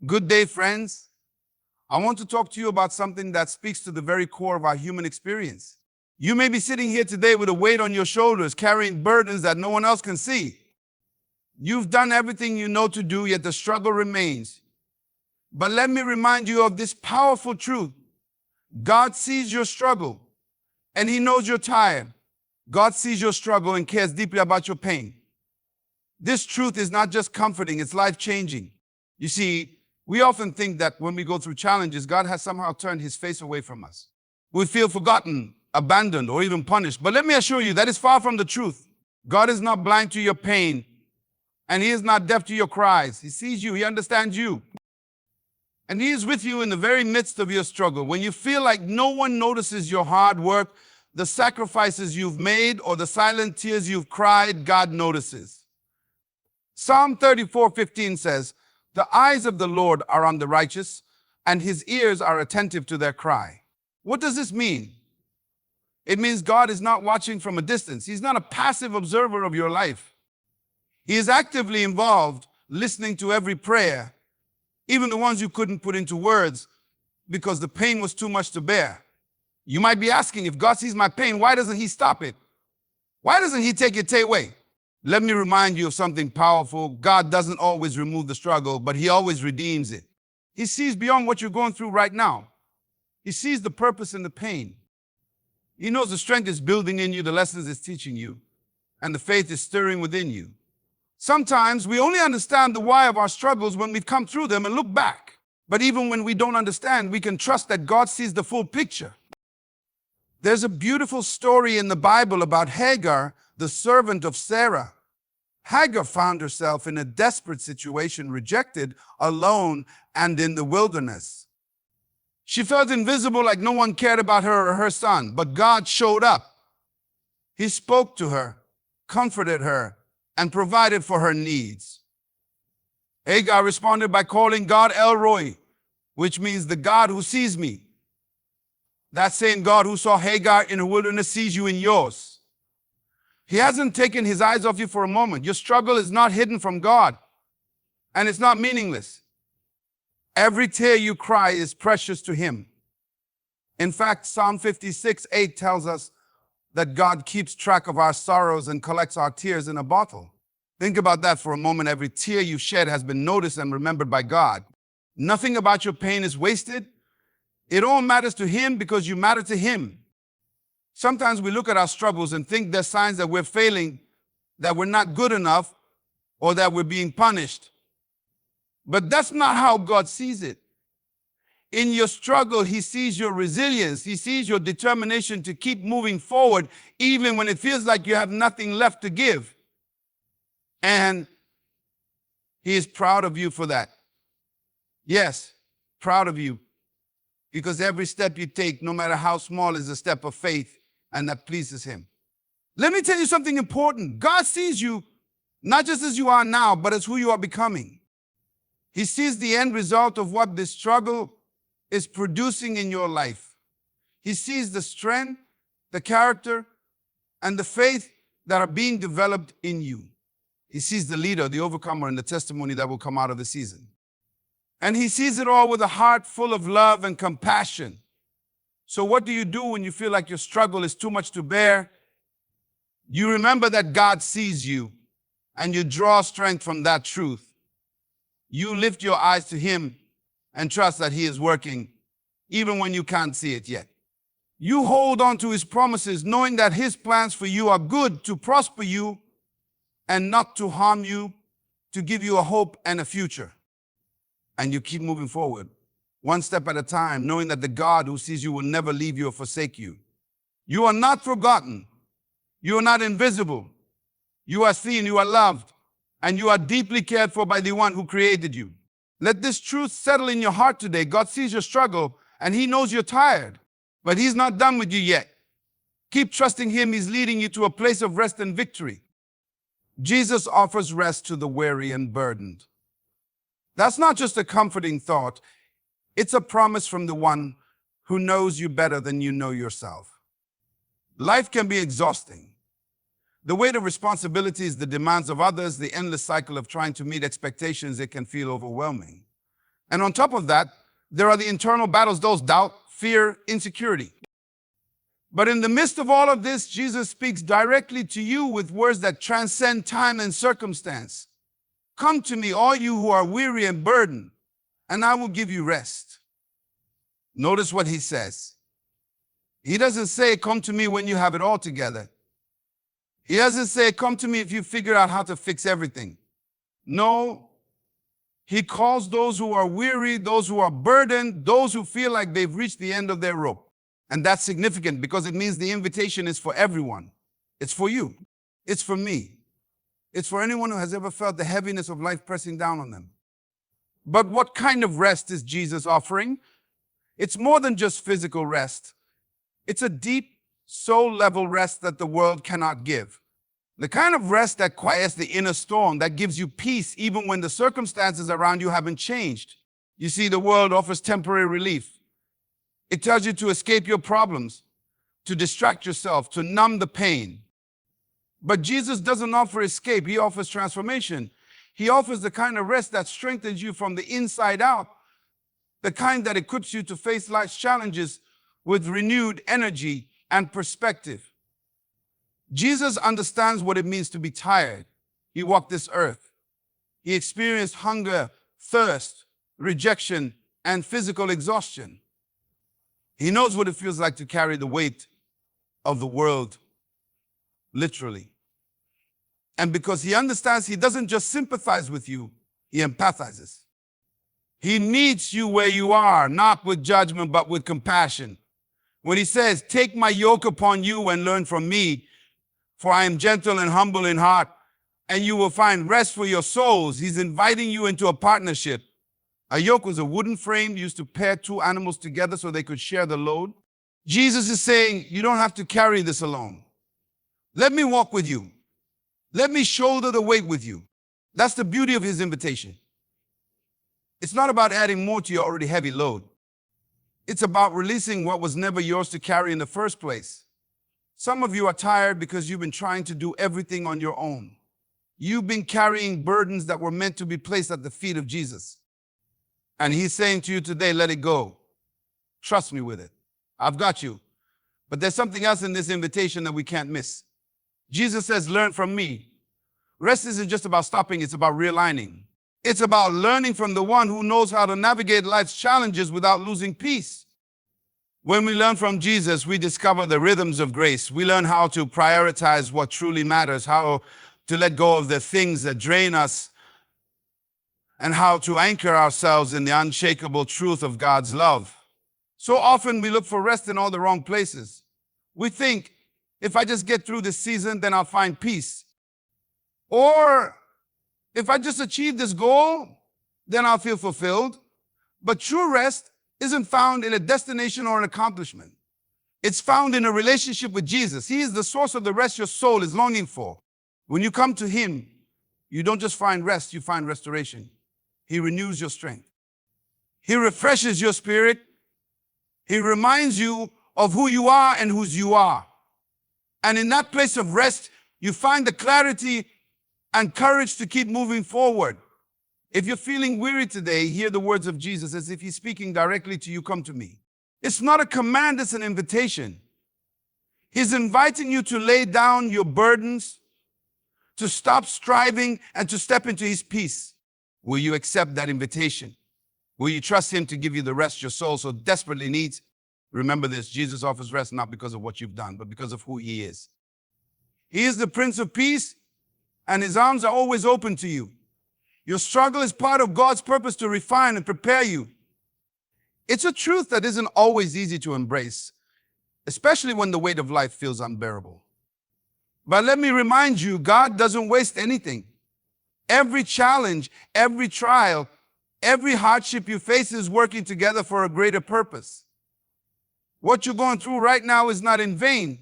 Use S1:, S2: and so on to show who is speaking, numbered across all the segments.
S1: Good day, friends. I want to talk to you about something that speaks to the very core of our human experience. You may be sitting here today with a weight on your shoulders, carrying burdens that no one else can see. You've done everything you know to do, yet the struggle remains. But let me remind you of this powerful truth. God sees your struggle, and He knows you're tired. God sees your struggle and cares deeply about your pain. This truth is not just comforting, it's life-changing. You see, we often think that when we go through challenges, God has somehow turned His face away from us. We feel forgotten, abandoned, or even punished. But let me assure you, that is far from the truth. God is not blind to your pain, and He is not deaf to your cries. He sees you, He understands you. And He is with you in the very midst of your struggle. When you feel like no one notices your hard work, the sacrifices you've made, or the silent tears you've cried, God notices. Psalm 34:15 says, "The eyes of the Lord are on the righteous, and His ears are attentive to their cry." What does this mean? It means God is not watching from a distance. He's not a passive observer of your life. He is actively involved, listening to every prayer, even the ones you couldn't put into words because the pain was too much to bear. You might be asking, if God sees my pain, why doesn't He stop it? Why doesn't He take it away? Let me remind you of something powerful. God doesn't always remove the struggle, but He always redeems it. He sees beyond what you're going through right now. He sees the purpose in the pain. He knows the strength is building in you, the lessons it's teaching you, and the faith is stirring within you. Sometimes we only understand the why of our struggles when we've come through them and look back. But even when we don't understand, we can trust that God sees the full picture. There's a beautiful story in the Bible about Hagar, the servant of Sarah. Hagar found herself in a desperate situation, rejected, alone, and in the wilderness. She felt invisible, like no one cared about her or her son, but God showed up. He spoke to her, comforted her, and provided for her needs. Hagar responded by calling God El Roi, which means the God who sees me. That same God who saw Hagar in her wilderness sees you in yours. He hasn't taken His eyes off you for a moment. Your struggle is not hidden from God, and it's not meaningless. Every tear you cry is precious to Him. In fact, Psalm 56:8 tells us that God keeps track of our sorrows and collects our tears in a bottle. Think about that for a moment. Every tear you shed has been noticed and remembered by God. Nothing about your pain is wasted. It all matters to Him because you matter to Him. Sometimes we look at our struggles and think they're signs that we're failing, that we're not good enough, or that we're being punished. But that's not how God sees it. In your struggle, He sees your resilience. He sees your determination to keep moving forward, even when it feels like you have nothing left to give. And He is proud of you for that. Yes, proud of you. Because every step you take, no matter how small, is a step of faith, and that pleases Him. Let me tell you something important. God sees you not just as you are now, but as who you are becoming. He sees the end result of what this struggle is producing in your life. He sees the strength, the character, and the faith that are being developed in you. He sees the leader, the overcomer, and the testimony that will come out of the season. And He sees it all with a heart full of love and compassion. So what do you do when you feel like your struggle is too much to bear? You remember that God sees you, and you draw strength from that truth. You lift your eyes to Him and trust that He is working, even when you can't see it yet. You hold on to His promises, knowing that His plans for you are good, to prosper you and not to harm you, to give you a hope and a future. And you keep moving forward, one step at a time, knowing that the God who sees you will never leave you or forsake you. You are not forgotten. You are not invisible. You are seen, you are loved, and you are deeply cared for by the one who created you. Let this truth settle in your heart today. God sees your struggle, and He knows you're tired, but He's not done with you yet. Keep trusting Him. He's leading you to a place of rest and victory. Jesus offers rest to the weary and burdened. That's not just a comforting thought. It's a promise from the one who knows you better than you know yourself. Life can be exhausting. The weight of responsibilities, the demands of others, the endless cycle of trying to meet expectations, it can feel overwhelming. And on top of that, there are the internal battles, those doubt, fear, insecurity. But in the midst of all of this, Jesus speaks directly to you with words that transcend time and circumstance. Come to me, all you who are weary and burdened, and I will give you rest. Notice what he says. He doesn't say, come to me when you have it all together. He doesn't say, come to me if you figure out how to fix everything. No, he calls those who are weary, those who are burdened, those who feel like they've reached the end of their rope. And that's significant because it means the invitation is for everyone. It's for you. It's for me. It's for anyone who has ever felt the heaviness of life pressing down on them. But what kind of rest is Jesus offering? It's more than just physical rest. It's a deep, soul-level rest that the world cannot give. The kind of rest that quiets the inner storm, that gives you peace even when the circumstances around you haven't changed. You see, the world offers temporary relief. It tells you to escape your problems, to distract yourself, to numb the pain. But Jesus doesn't offer escape, he offers transformation. He offers the kind of rest that strengthens you from the inside out, the kind that equips you to face life's challenges with renewed energy and perspective. Jesus understands what it means to be tired. He walked this earth. He experienced hunger, thirst, rejection, and physical exhaustion. He knows what it feels like to carry the weight of the world, literally. And because he understands, he doesn't just sympathize with you, he empathizes. He meets you where you are, not with judgment, but with compassion. When he says, take my yoke upon you and learn from me, for I am gentle and humble in heart, and you will find rest for your souls. He's inviting you into a partnership. A yoke was a wooden frame used to pair two animals together so they could share the load. Jesus is saying, you don't have to carry this alone. Let me walk with you. Let me shoulder the weight with you. That's the beauty of his invitation. It's not about adding more to your already heavy load. It's about releasing what was never yours to carry in the first place. Some of you are tired because you've been trying to do everything on your own. You've been carrying burdens that were meant to be placed at the feet of Jesus. And he's saying to you today, let it go. Trust me with it. I've got you. But there's something else in this invitation that we can't miss. Jesus says, learn from me. Rest isn't just about stopping, it's about realigning. It's about learning from the one who knows how to navigate life's challenges without losing peace. When we learn from Jesus, we discover the rhythms of grace. We learn how to prioritize what truly matters, how to let go of the things that drain us, and how to anchor ourselves in the unshakable truth of God's love. So often we look for rest in all the wrong places. We think, if I just get through this season, then I'll find peace. Or if I just achieve this goal, then I'll feel fulfilled. But true rest isn't found in a destination or an accomplishment. It's found in a relationship with Jesus. He is the source of the rest your soul is longing for. When you come to him, you don't just find rest, you find restoration. He renews your strength. He refreshes your spirit. He reminds you of who you are and whose you are. And in that place of rest, you find the clarity and courage to keep moving forward. If you're feeling weary today, hear the words of Jesus as if he's speaking directly to you, come to me. It's not a command, it's an invitation. He's inviting you to lay down your burdens, to stop striving, and to step into his peace. Will you accept that invitation? Will you trust him to give you the rest your soul so desperately needs? Remember this, Jesus offers rest not because of what you've done, but because of who he is. He is the Prince of Peace, and his arms are always open to you. Your struggle is part of God's purpose to refine and prepare you. It's a truth that isn't always easy to embrace, especially when the weight of life feels unbearable. But let me remind you, God doesn't waste anything. Every challenge, every trial, every hardship you face is working together for a greater purpose. What you're going through right now is not in vain.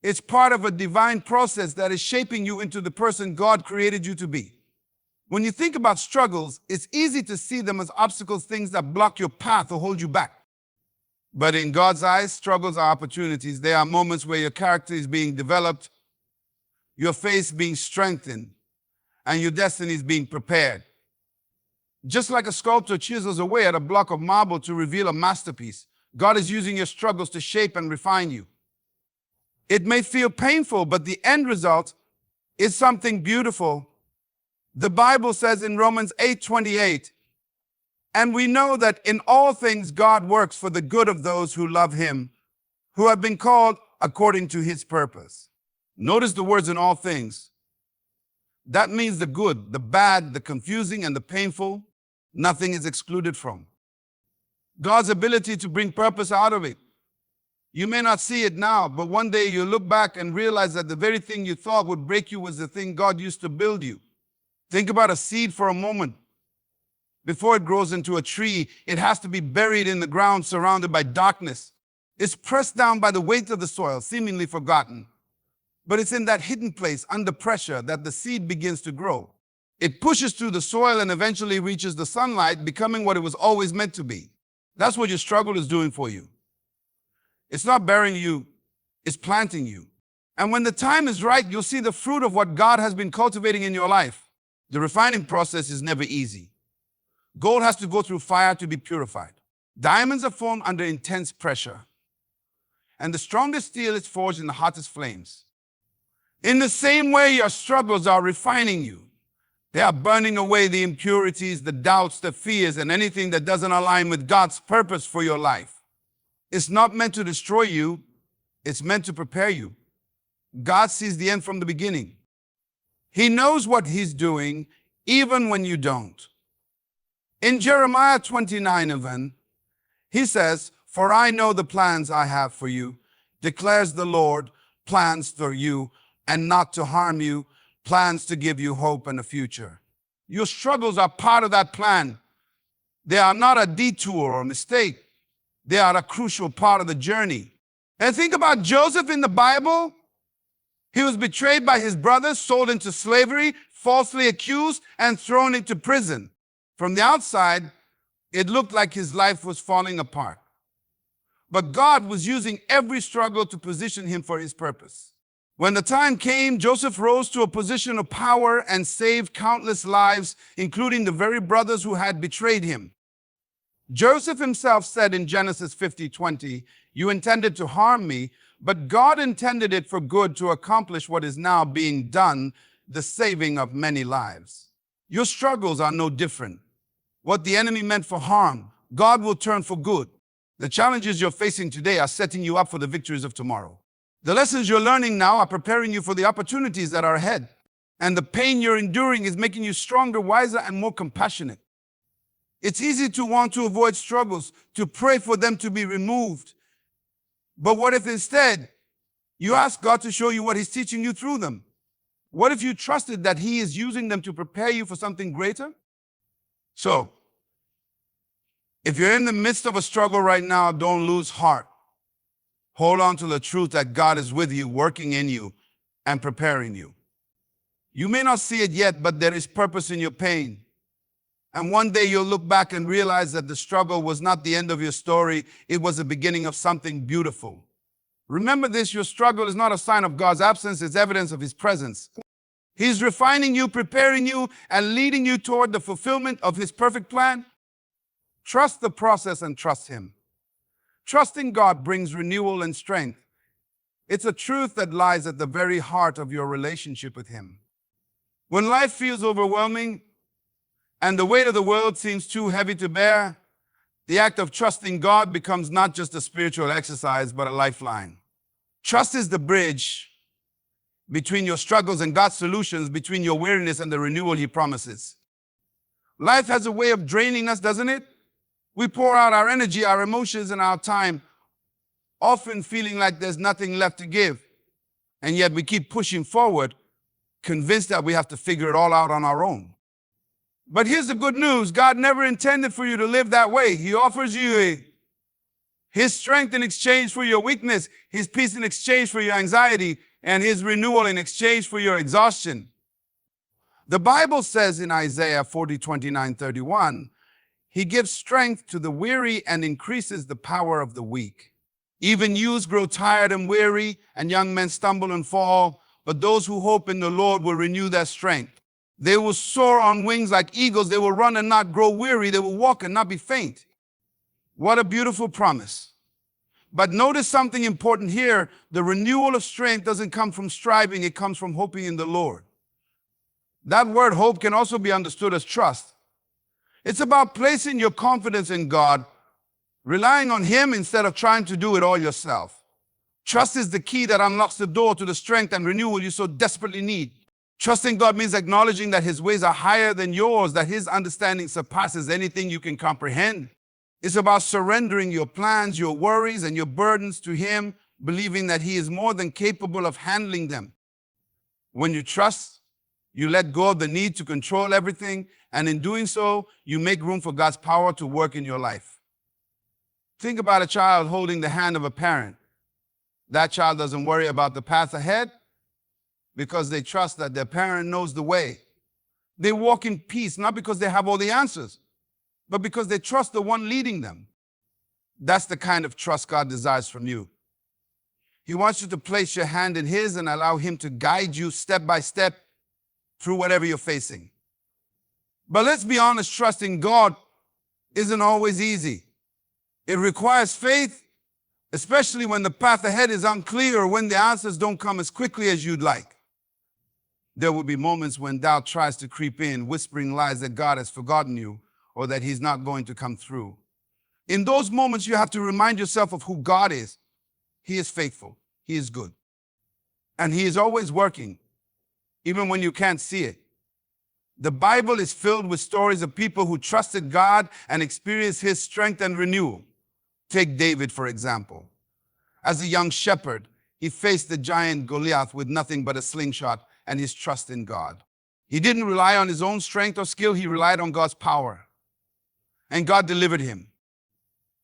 S1: It's part of a divine process that is shaping you into the person God created you to be. When you think about struggles, it's easy to see them as obstacles, things that block your path or hold you back. But in God's eyes, struggles are opportunities. They are moments where your character is being developed, your faith being strengthened, and your destiny is being prepared. Just like a sculptor chisels away at a block of marble to reveal a masterpiece, God is using your struggles to shape and refine you. It may feel painful, but the end result is something beautiful. The Bible says in Romans 8:28, and we know that in all things God works for the good of those who love him, who have been called according to his purpose. Notice the words in all things. That means the good, the bad, the confusing, and the painful. Nothing is excluded from God's ability to bring purpose out of it. You may not see it now, but one day you look back and realize that the very thing you thought would break you was the thing God used to build you. Think about a seed for a moment. Before it grows into a tree, it has to be buried in the ground, surrounded by darkness. It's pressed down by the weight of the soil, seemingly forgotten. But it's in that hidden place, under pressure, that the seed begins to grow. It pushes through the soil and eventually reaches the sunlight, becoming what it was always meant to be. That's what your struggle is doing for you. It's not burying you, it's planting you. And when the time is right, you'll see the fruit of what God has been cultivating in your life. The refining process is never easy. Gold has to go through fire to be purified. Diamonds are formed under intense pressure. And the strongest steel is forged in the hottest flames. In the same way, your struggles are refining you. They are burning away the impurities, the doubts, the fears, and anything that doesn't align with God's purpose for your life. It's not meant to destroy you. It's meant to prepare you. God sees the end from the beginning. He knows what he's doing, even when you don't. In Jeremiah 29:11, he says, for I know the plans I have for you, declares the Lord, plans for you and not to harm you, plans to give you hope and a future. Your struggles are part of that plan. They are not a detour or a mistake. They are a crucial part of the journey. And think about Joseph in the Bible. He was betrayed by his brothers, sold into slavery, falsely accused, and thrown into prison. From the outside, it looked like his life was falling apart. But God was using every struggle to position him for his purpose. When the time came, Joseph rose to a position of power and saved countless lives, including the very brothers who had betrayed him. Joseph himself said in Genesis 50:20, you intended to harm me, but God intended it for good to accomplish what is now being done, the saving of many lives. Your struggles are no different. What the enemy meant for harm, God will turn for good. The challenges you're facing today are setting you up for the victories of tomorrow. The lessons you're learning now are preparing you for the opportunities that are ahead. And the pain you're enduring is making you stronger, wiser, and more compassionate. It's easy to want to avoid struggles, to pray for them to be removed. But what if instead you ask God to show you what he's teaching you through them? What if you trusted that he is using them to prepare you for something greater? So, if you're in the midst of a struggle right now, don't lose heart. Hold on to the truth that God is with you, working in you, and preparing you. You may not see it yet, but there is purpose in your pain. And one day you'll look back and realize that the struggle was not the end of your story. It was the beginning of something beautiful. Remember this, your struggle is not a sign of God's absence, it's evidence of his presence. He's refining you, preparing you, and leading you toward the fulfillment of his perfect plan. Trust the process and trust him. Trusting God brings renewal and strength. It's a truth that lies at the very heart of your relationship with him. When life feels overwhelming and the weight of the world seems too heavy to bear, the act of trusting God becomes not just a spiritual exercise, but a lifeline. Trust is the bridge between your struggles and God's solutions, between your weariness and the renewal he promises. Life has a way of draining us, doesn't it? We pour out our energy, our emotions, and our time, often feeling like there's nothing left to give. And yet we keep pushing forward, convinced that we have to figure it all out on our own. But here's the good news. God never intended for you to live that way. He offers you his strength in exchange for your weakness, his peace in exchange for your anxiety, and his renewal in exchange for your exhaustion. The Bible says in Isaiah 40:29-31, he gives strength to the weary and increases the power of the weak. Even youths grow tired and weary, and young men stumble and fall, but those who hope in the Lord will renew their strength. They will soar on wings like eagles. They will run and not grow weary. They will walk and not be faint. What a beautiful promise. But notice something important here. The renewal of strength doesn't come from striving. It comes from hoping in the Lord. That word hope can also be understood as trust. It's about placing your confidence in God, relying on Him instead of trying to do it all yourself. Trust is the key that unlocks the door to the strength and renewal you so desperately need. Trusting God means acknowledging that His ways are higher than yours, that His understanding surpasses anything you can comprehend. It's about surrendering your plans, your worries, and your burdens to Him, believing that He is more than capable of handling them. When you trust, you let go of the need to control everything, and in doing so, you make room for God's power to work in your life. Think about a child holding the hand of a parent. That child doesn't worry about the path ahead because they trust that their parent knows the way. They walk in peace, not because they have all the answers, but because they trust the one leading them. That's the kind of trust God desires from you. He wants you to place your hand in His and allow Him to guide you step by step through whatever you're facing. But let's be honest, trusting God isn't always easy. It requires faith, especially when the path ahead is unclear or when the answers don't come as quickly as you'd like. There will be moments when doubt tries to creep in, whispering lies that God has forgotten you or that He's not going to come through. In those moments, you have to remind yourself of who God is. He is faithful. He is good. And He is always working, even when you can't see it. The Bible is filled with stories of people who trusted God and experienced His strength and renewal. Take David, for example. As a young shepherd, he faced the giant Goliath with nothing but a slingshot and his trust in God. He didn't rely on his own strength or skill. He relied on God's power. And God delivered him.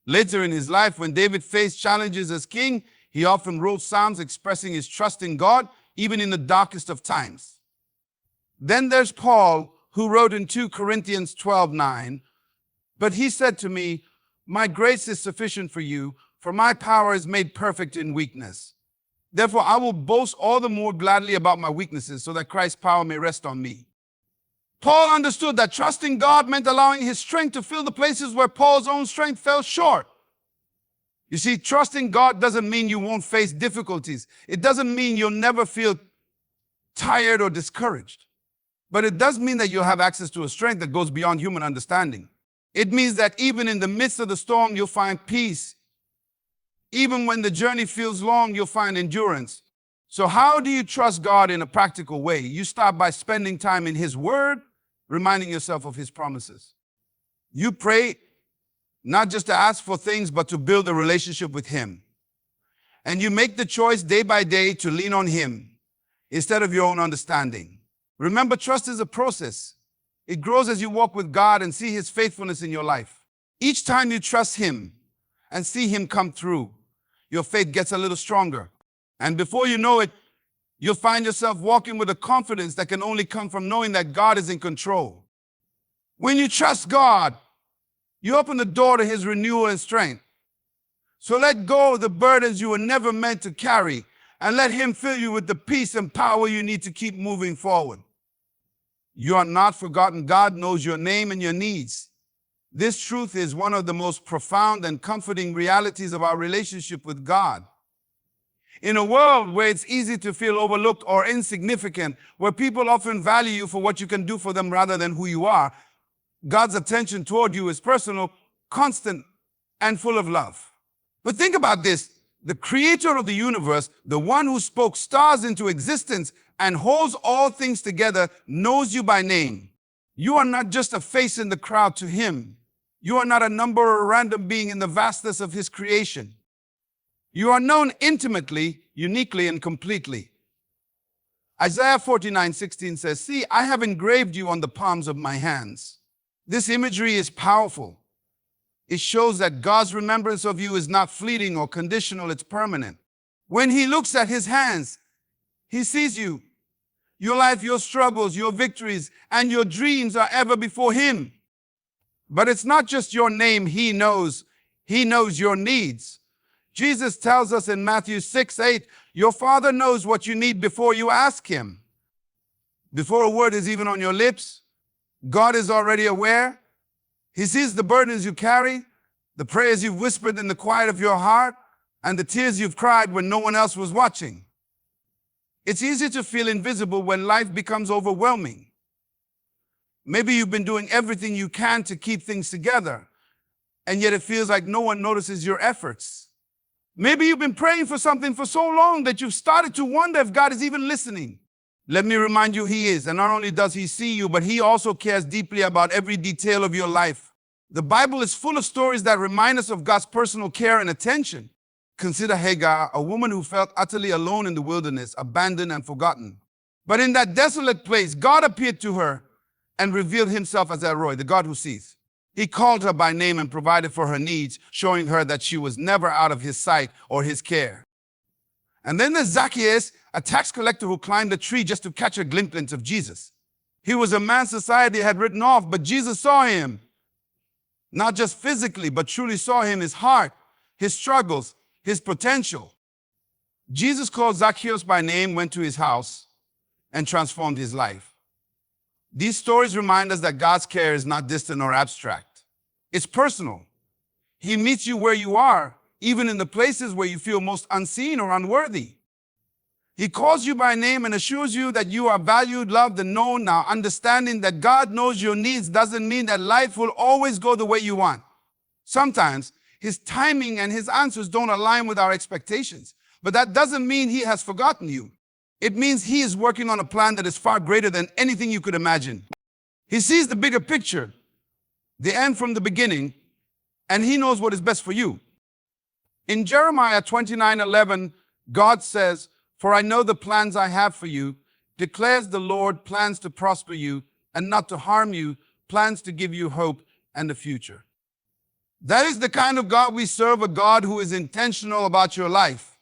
S1: Later in his life, when David faced challenges as king, he often wrote psalms expressing his trust in God, even in the darkest of times. Then there's Paul, who wrote in 2 Corinthians 12:9, "But he said to me, my grace is sufficient for you, for my power is made perfect in weakness. Therefore, I will boast all the more gladly about my weaknesses, so that Christ's power may rest on me." Paul understood that trusting God meant allowing His strength to fill the places where Paul's own strength fell short. You see, trusting God doesn't mean you won't face difficulties. It doesn't mean you'll never feel tired or discouraged. But it does mean that you'll have access to a strength that goes beyond human understanding. It means that even in the midst of the storm, you'll find peace. Even when the journey feels long, you'll find endurance. So how do you trust God in a practical way? You start by spending time in His Word, reminding yourself of His promises. You pray not just to ask for things, but to build a relationship with Him. And you make the choice day by day to lean on Him instead of your own understanding. Remember, trust is a process. It grows as you walk with God and see His faithfulness in your life. Each time you trust Him and see Him come through, your faith gets a little stronger. And before you know it, you'll find yourself walking with a confidence that can only come from knowing that God is in control. When you trust God, you open the door to His renewal and strength. So let go of the burdens you were never meant to carry and let Him fill you with the peace and power you need to keep moving forward. You are not forgotten. God knows your name and your needs. This truth is one of the most profound and comforting realities of our relationship with God. In a world where it's easy to feel overlooked or insignificant, where people often value you for what you can do for them rather than who you are, God's attention toward you is personal, constant, and full of love. But think about this. The creator of the universe, the one who spoke stars into existence and holds all things together, knows you by name. You are not just a face in the crowd to Him. You are not a number or a random being in the vastness of His creation. You are known intimately, uniquely, and completely. Isaiah 49:16 says, "See, I have engraved you on the palms of my hands." This imagery is powerful. It shows that God's remembrance of you is not fleeting or conditional, it's permanent. When He looks at His hands, He sees you. Your life, your struggles, your victories, and your dreams are ever before Him. But it's not just your name He knows. He knows your needs. Jesus tells us in Matthew 6:8, your Father knows what you need before you ask Him. Before a word is even on your lips, God is already aware. He sees the burdens you carry, the prayers you've whispered in the quiet of your heart, and the tears you've cried when no one else was watching. It's easy to feel invisible when life becomes overwhelming. Maybe you've been doing everything you can to keep things together, and yet it feels like no one notices your efforts. Maybe you've been praying for something for so long that you've started to wonder if God is even listening. Let me remind you, He is, and not only does He see you, but He also cares deeply about every detail of your life. The Bible is full of stories that remind us of God's personal care and attention. Consider Hagar, a woman who felt utterly alone in the wilderness, abandoned and forgotten. But in that desolate place, God appeared to her and revealed Himself as El Roi, the God who sees. He called her by name and provided for her needs, showing her that she was never out of His sight or His care. And then there's Zacchaeus, a tax collector who climbed a tree just to catch a glimpse of Jesus. He was a man society had written off, but Jesus saw him. Not just physically, but truly saw him, his heart, his struggles, his potential. Jesus called Zacchaeus by name, went to his house, and transformed his life. These stories remind us that God's care is not distant or abstract. It's personal. He meets you where you are, even in the places where you feel most unseen or unworthy. He calls you by name and assures you that you are valued, loved, and known. Now, understanding that God knows your needs doesn't mean that life will always go the way you want. Sometimes His timing and His answers don't align with our expectations. But that doesn't mean He has forgotten you. It means He is working on a plan that is far greater than anything you could imagine. He sees the bigger picture, the end from the beginning, and He knows what is best for you. In Jeremiah 29:11, God says, "For I know the plans I have for you, declares the Lord, plans to prosper you and not to harm you, plans to give you hope and a future." That is the kind of God we serve, a God who is intentional about your life.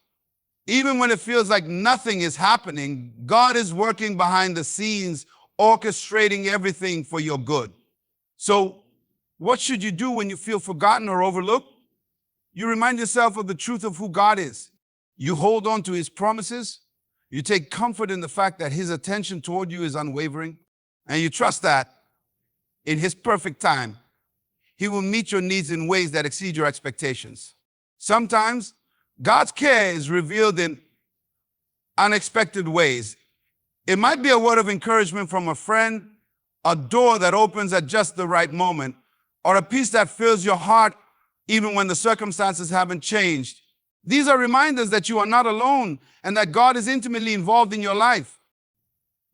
S1: Even when it feels like nothing is happening, God is working behind the scenes, orchestrating everything for your good. So, what should you do when you feel forgotten or overlooked? You remind yourself of the truth of who God is. You hold on to His promises. You take comfort in the fact that His attention toward you is unwavering. And you trust that in His perfect time, He will meet your needs in ways that exceed your expectations. Sometimes God's care is revealed in unexpected ways. It might be a word of encouragement from a friend, a door that opens at just the right moment, or a peace that fills your heart even when the circumstances haven't changed. These are reminders that you are not alone and that God is intimately involved in your life.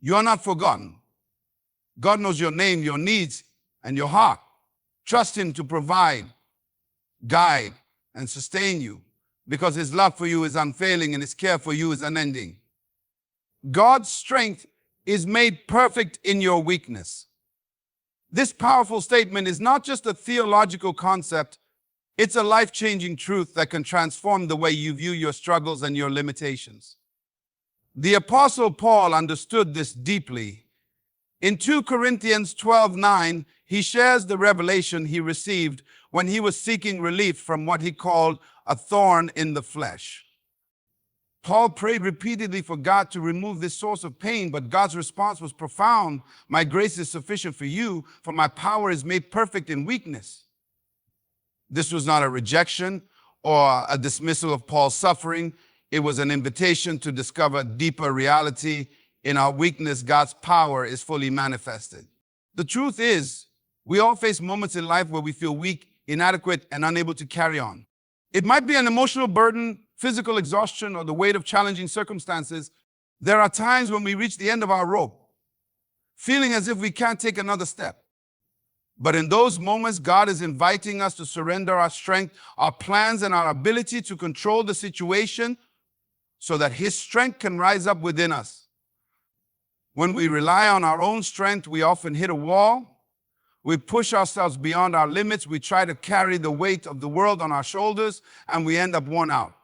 S1: You are not forgotten. God knows your name, your needs, and your heart. Trust Him to provide, guide, and sustain you because His love for you is unfailing and His care for you is unending. God's strength is made perfect in your weakness. This powerful statement is not just a theological concept. It's a life-changing truth that can transform the way you view your struggles and your limitations. The Apostle Paul understood this deeply. In 2 Corinthians 12:9, he shares the revelation he received when he was seeking relief from what he called a thorn in the flesh. Paul prayed repeatedly for God to remove this source of pain, but God's response was profound. "My grace is sufficient for you, for my power is made perfect in weakness." This was not a rejection or a dismissal of Paul's suffering. It was an invitation to discover deeper reality. In our weakness, God's power is fully manifested. The truth is, we all face moments in life where we feel weak, inadequate, and unable to carry on. It might be an emotional burden, physical exhaustion, or the weight of challenging circumstances. There are times when we reach the end of our rope, feeling as if we can't take another step. But in those moments, God is inviting us to surrender our strength, our plans, and our ability to control the situation so that His strength can rise up within us. When we rely on our own strength, we often hit a wall. We push ourselves beyond our limits. We try to carry the weight of the world on our shoulders, and we end up worn out,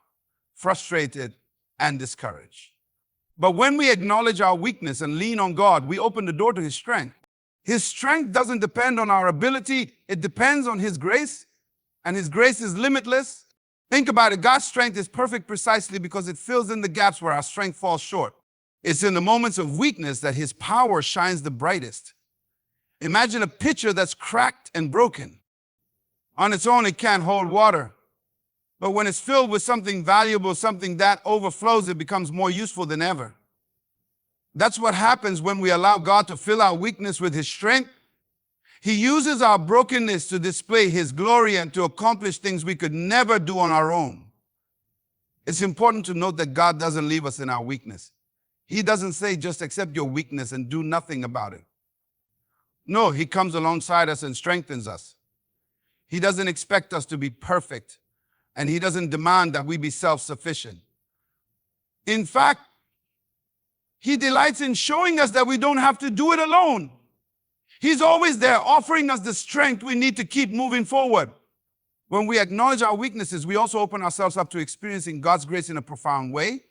S1: frustrated, and discouraged. But when we acknowledge our weakness and lean on God, we open the door to His strength. His strength doesn't depend on our ability. It depends on His grace, and His grace is limitless. Think about it. God's strength is perfect precisely because it fills in the gaps where our strength falls short. It's in the moments of weakness that his power shines the brightest. Imagine a pitcher that's cracked and broken. On its own, it can't hold water. But when it's filled with something valuable, something that overflows, it becomes more useful than ever. That's what happens when we allow God to fill our weakness with his strength. He uses our brokenness to display his glory and to accomplish things we could never do on our own. It's important to note that God doesn't leave us in our weakness. He doesn't say, just accept your weakness and do nothing about it. No, he comes alongside us and strengthens us. He doesn't expect us to be perfect, and he doesn't demand that we be self-sufficient. In fact, he delights in showing us that we don't have to do it alone. He's always there, offering us the strength we need to keep moving forward. When we acknowledge our weaknesses, we also open ourselves up to experiencing God's grace in a profound way.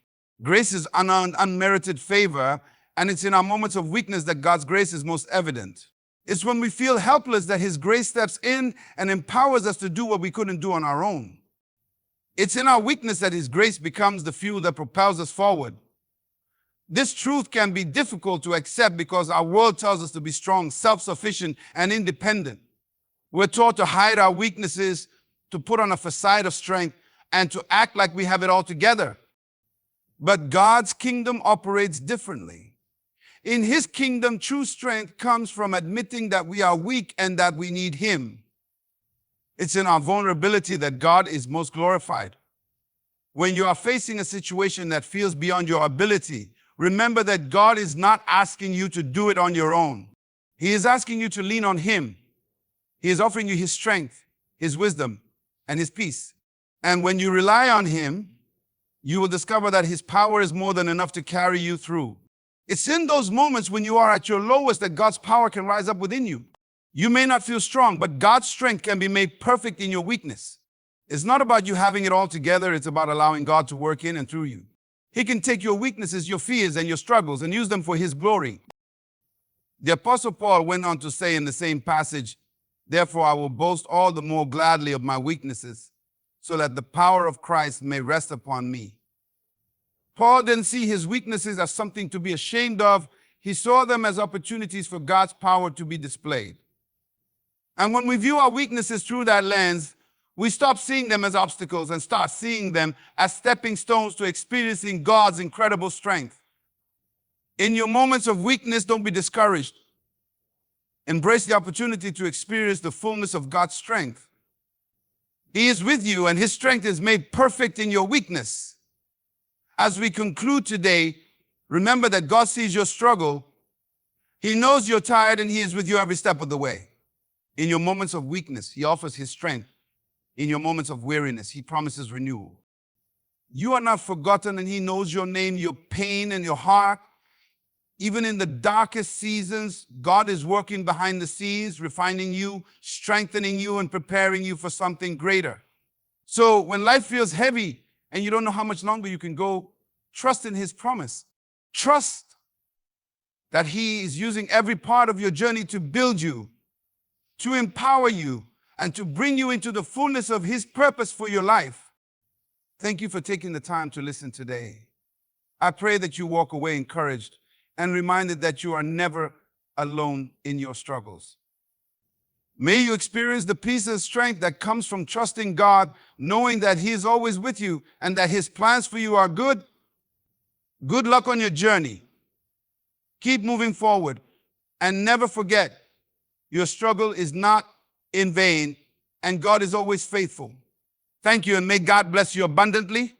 S1: Grace is unmerited favor, and it's in our moments of weakness that God's grace is most evident. It's when we feel helpless that his grace steps in and empowers us to do what we couldn't do on our own. It's in our weakness that his grace becomes the fuel that propels us forward. This truth can be difficult to accept because our world tells us to be strong, self-sufficient, and independent. We're taught to hide our weaknesses, to put on a facade of strength, and to act like we have it all together. But God's kingdom operates differently. In his kingdom, true strength comes from admitting that we are weak and that we need him. It's in our vulnerability that God is most glorified. When you are facing a situation that feels beyond your ability, remember that God is not asking you to do it on your own. He is asking you to lean on him. He is offering you his strength, his wisdom, and his peace. And when you rely on him, you will discover that his power is more than enough to carry you through. It's in those moments when you are at your lowest that God's power can rise up within you. You may not feel strong, but God's strength can be made perfect in your weakness. It's not about you having it all together. It's about allowing God to work in and through you. He can take your weaknesses, your fears, and your struggles and use them for his glory. The Apostle Paul went on to say in the same passage, "Therefore I will boast all the more gladly of my weaknesses, so that the power of Christ may rest upon me." Paul didn't see his weaknesses as something to be ashamed of. He saw them as opportunities for God's power to be displayed. And when we view our weaknesses through that lens, we stop seeing them as obstacles and start seeing them as stepping stones to experiencing God's incredible strength. In your moments of weakness, don't be discouraged. Embrace the opportunity to experience the fullness of God's strength. He is with you, and his strength is made perfect in your weakness. As we conclude today, remember that God sees your struggle. He knows you're tired, and he is with you every step of the way. In your moments of weakness, he offers his strength. In your moments of weariness, he promises renewal. You are not forgotten, and he knows your name, your pain, and your heart. Even in the darkest seasons, God is working behind the scenes, refining you, strengthening you, and preparing you for something greater. So when life feels heavy and you don't know how much longer you can go, trust in his promise. Trust that he is using every part of your journey to build you, to empower you, and to bring you into the fullness of his purpose for your life. Thank you for taking the time to listen today. I pray that you walk away encouraged and reminded that you are never alone in your struggles. May you experience the peace and strength that comes from trusting God, knowing that he is always with you and that his plans for you are good. Good luck on your journey. Keep moving forward, and never forget, your struggle is not in vain, and God is always faithful. Thank you, and may God bless you abundantly.